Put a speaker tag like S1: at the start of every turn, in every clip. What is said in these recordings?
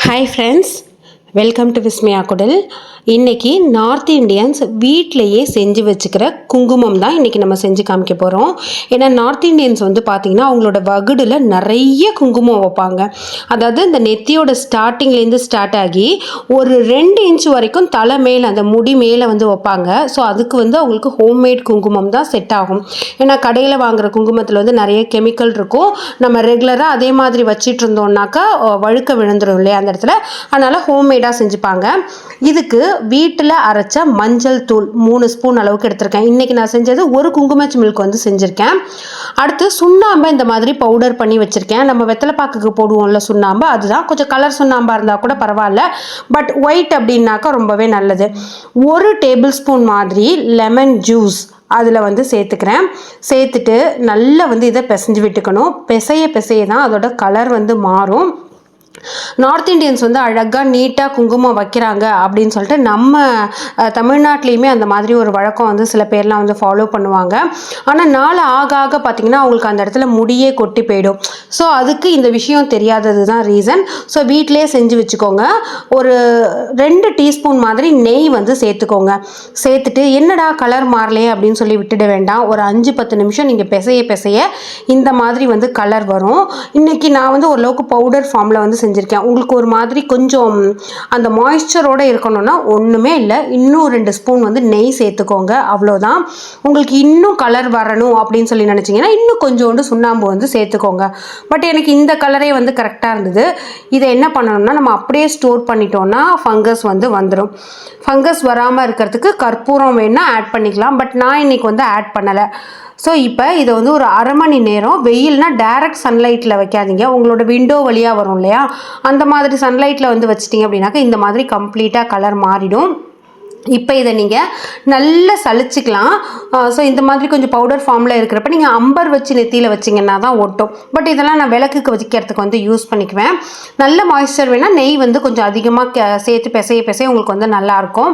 S1: Hi friends, welcome to Vismaya Kudal. இன்றைக்கி north Indians வீட்டிலையே செஞ்சு வச்சுக்கிற குங்குமம் தான் இன்றைக்கி நம்ம செஞ்சு காமிக்க போகிறோம். ஏன்னா நார்த் இண்டியன்ஸ் வந்து பார்த்திங்கன்னா அவங்களோட வகுடில் நிறைய குங்குமம் வைப்பாங்க. அதாவது இந்த நெத்தியோட ஸ்டார்டிங்லேருந்து ஸ்டார்ட் ஆகி ஒரு 2 இன்ச் வரைக்கும் தலை மேலே அந்த முடி மேலே வந்து வைப்பாங்க. ஸோ அதுக்கு வந்து அவங்களுக்கு ஹோம்மேட் குங்குமம் தான் செட் ஆகும். ஏன்னா கடையில் வாங்குகிற குங்குமத்தில் வந்து நிறைய கெமிக்கல் இருக்கும். நம்ம ரெகுலராக அதே மாதிரி வச்சிட்டு இருந்தோம்னாக்கா வழுக்க விழுந்துடும் இல்லையா அந்த இடத்துல. அதனால் ஹோம்மேடாக செஞ்சுப்பாங்க. இதுக்கு வீட்டில் அரைச்ச மஞ்சள் தூள் 3 ஸ்பூன் அளவுக்கு எடுத்திருக்கேன். இன்றைக்கி நான் செஞ்சது ஒரு குங்குமச்சி மில்க் வந்து செஞ்சுருக்கேன். அடுத்து சுண்ணாம்பை இந்த மாதிரி பவுடர் பண்ணி வச்சுருக்கேன். நம்ம வெத்தலைப்பாக்குக்கு போடுவோம்ல சுண்ணாம்பு, அதுதான். கொஞ்சம் கலர் சுண்ணாம்பாக இருந்தால் கூட பரவாயில்ல, பட் ஒயிட் அப்படின்னாக்கா ரொம்பவே நல்லது. 1 டேபிள் ஸ்பூன் மாதிரி லெமன் ஜூஸ் அதில் வந்து சேர்த்துக்கிறேன். சேர்த்துட்டு நல்லா வந்து இதை பிசைஞ்சு விட்டுக்கணும். பிசைய தான் அதோட கலர் வந்து மாறும். நார்த் இண்டியன்ஸ் வந்து அழகாக நீட்டாக குங்குமம் வைக்கிறாங்க அப்படின்னு சொல்லிட்டு நம்ம தமிழ்நாட்டிலையுமே அந்த மாதிரி ஒரு வழக்கம் வந்து சில பேர்லாம் வந்து ஃபாலோ பண்ணுவாங்க. ஆனால் நாள் ஆக பார்த்திங்கன்னா அவங்களுக்கு அந்த இடத்துல முடியே கொட்டி போயிடும். ஸோ அதுக்கு இந்த விஷயம் தெரியாதது தான் ரீசன். ஸோ வீட்டிலே செஞ்சு வச்சுக்கோங்க. ஒரு 2 டீஸ்பூன் மாதிரி நெய் வந்து சேர்த்துக்கோங்க. சேர்த்துட்டு என்னடா கலர் மாறலையே அப்படின்னு சொல்லி விட்டுட வேண்டாம். ஒரு 5-10 நிமிஷம் நீங்கள் பிசைய இந்த மாதிரி வந்து கலர் வரும். இன்றைக்கி நான் வந்து ஓரளவுக்கு பவுடர் ஃபார்மில் வந்து செஞ்சுருக்கேன். உங்களுக்கு ஒரு மாதிரி கொஞ்சம் அந்த மாய்ஸ்சரோடு இருக்கணும்னா ஒன்றுமே இல்லை, இன்னும் 2 ஸ்பூன் வந்து நெய் சேர்த்துக்கோங்க. அவ்வளோதான். உங்களுக்கு இன்னும் கலர் வரணும் அப்படின்னு சொல்லி நினச்சிங்கன்னா இன்னும் கொஞ்சோண்டு சுண்ணாம்பு வந்து சேர்த்துக்கோங்க. பட் எனக்கு இந்த கலரே வந்து கரெக்டாக இருந்தது. இதை என்ன பண்ணணும்னா நம்ம அப்படியே ஸ்டோர் பண்ணிட்டோம்னா ஃபங்கஸ் வந்து வந்துடும். ஃபங்கஸ் வராமல் இருக்கிறதுக்கு கற்பூரம் வேணால் ஆட் பண்ணிக்கலாம். பட் நான் இன்றைக்கி வந்து ஆட் பண்ணலை. ஸோ இப்போ இதை வந்து ஒரு அரை மணி நேரம் வெயில்னால் டைரக்ட் சன்லைட்டில் வைக்காதீங்க. உங்களோட விண்டோ வழியாக வரும் இல்லையா, அந்த மாதிரி சன்லைட்டில் வந்து வச்சிட்டிங்க அப்படின்னாக்கா இந்த மாதிரி கம்ப்ளீட்டாக கலர் மாறிடும். இப்போ இதை நீங்கள் நல்லா சளிச்சிக்கலாம். ஸோ இந்த மாதிரி கொஞ்சம் பவுடர் ஃபார்மில் இருக்கிறப்ப நீங்கள் அம்பர் வச்சு நெத்தியில் வச்சிங்கன்னா தான் ஒட்டும். பட் இதெல்லாம் நான் விளக்குக்கு வைக்கிறதுக்கு வந்து யூஸ் பண்ணிக்குவேன். நல்ல மாய்ஸ்சர் வேணால் நெய் வந்து கொஞ்சம் அதிகமாக சேர்த்து பிசைய உங்களுக்கு வந்து நல்லாயிருக்கும்.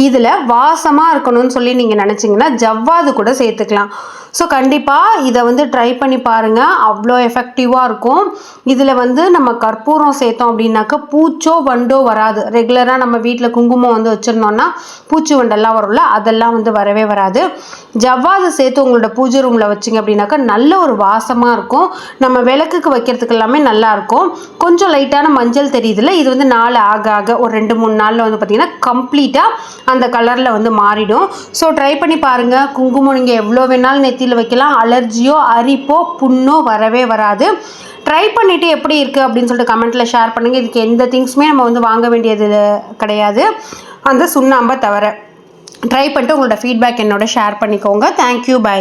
S1: இதில் வாசமாக இருக்கணும்னு சொல்லி நீங்கள் நினச்சிங்கன்னா ஜவ்வாது கூட சேர்த்துக்கலாம். ஸோ கண்டிப்பாக இதை வந்து ட்ரை பண்ணி பாருங்கள். அவ்வளோ எஃபெக்டிவாக இருக்கும். இதில் வந்து நம்ம கற்பூரம் சேர்த்தோம் அப்படின்னாக்கா பூச்சோ வண்டோ வராது. ரெகுலராக நம்ம வீட்டில் குங்குமம் வந்து வச்சுருந்தோன்னா பூச்சி வண்டெல்லாம் வரும்ல, அதெல்லாம் வந்து வரவே வராது. ஜவ்வாது சேர்த்து உங்களோட பூஜை ரூமில் வச்சிங்க அப்படின்னாக்கா நல்ல ஒரு வாசமாக இருக்கும். நம்ம விளக்குக்கு வைக்கிறதுக்கு எல்லாமே நல்லாயிருக்கும். கொஞ்சம் லைட்டான மஞ்சள் தெரியுதுல்ல, இது வந்து நாள் ஆக ஒரு 2-3 நாளில் வந்து பார்த்திங்கன்னா கம்ப்ளீட்டாக அந்த கலரில் வந்து மாறிடும். ஸோ ட்ரை பண்ணி பாருங்கள். குங்குமம் நீங்கள் எவ்வளோ வேணாலும் நெத்தியில் வைக்கலாம். அலர்ஜியோ அரிப்போ புண்ணோ வரவே வராது. ட்ரை பண்ணிவிட்டு எப்படி இருக்குது அப்படின்னு சொல்லிட்டு கமெண்ட்டில் ஷேர் பண்ணுங்கள். இதுக்கு எந்த திங்ஸுமே நம்ம வந்து வாங்க வேண்டியது கிடையாது, அந்த சுண்ணாம்பை தவிர. ட்ரை பண்ணிட்டு உங்களோட ஃபீட்பேக் என்னோட ஷேர் பண்ணிக்கோங்க. Thank you, by.